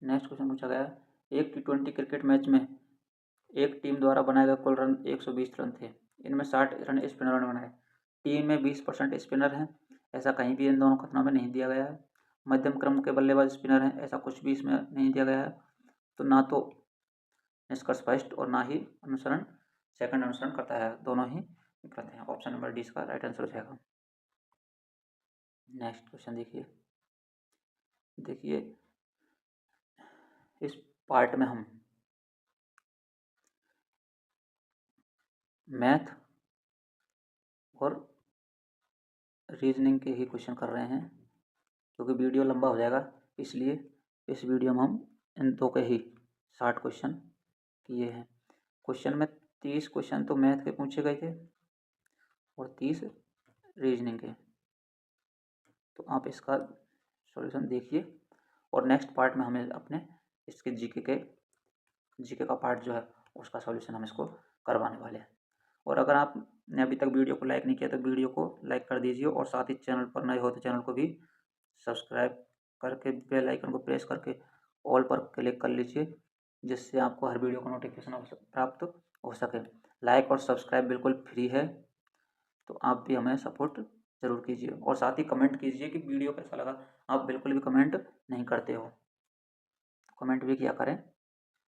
नेक्स्ट क्वेश्चन पूछा गया है, एक T20 क्रिकेट मैच में एक टीम द्वारा बनाए गए कुल रन 120 रन थे, इनमें 60 रन स्पिनरों ने बनाए। टीम में 20% स्पिनर हैं, ऐसा कहीं भी इन दोनों कथनों में नहीं दिया गया है। मध्यम क्रम के बल्लेबाज स्पिनर हैं, ऐसा कुछ भी इसमें नहीं दिया गया है। तो ना तो निष्कर्ष फर्स्ट और ना ही अनुसरण सेकंड अनुसरण करता है, दोनों ही करते हैं। ऑप्शन नंबर डी इसका राइट आंसर हो जाएगा। नेक्स्ट क्वेश्चन देखिए, इस पार्ट में हम मैथ और रीजनिंग के ही क्वेश्चन कर रहे हैं, क्योंकि वीडियो लंबा हो जाएगा, इसलिए इस वीडियो में हम इन दो के ही 60 क्वेश्चन किए हैं। क्वेश्चन में 30 क्वेश्चन तो मैथ के पूछे गए थे और 30 रीजनिंग के। तो आप इसका सॉल्यूशन देखिए और नेक्स्ट पार्ट में हमें अपने इसके जीके का पार्ट जो है उसका सॉल्यूशन हम इसको करवाने वाले हैं। और अगर आपने अभी तक वीडियो को लाइक नहीं किया तो वीडियो को लाइक कर दीजिए और साथ ही चैनल पर नए हो तो चैनल को भी सब्सक्राइब करके बेल आइकन को प्रेस करके ऑल पर क्लिक कर लीजिए, जिससे आपको हर वीडियो का नोटिफिकेशन प्राप्त हो सके। लाइक और सब्सक्राइब बिल्कुल फ्री है, तो आप भी हमें सपोर्ट ज़रूर कीजिए और साथ ही कमेंट कीजिए कि वीडियो कैसा लगा। आप बिल्कुल भी कमेंट नहीं करते हो, कमेंट भी किया करें।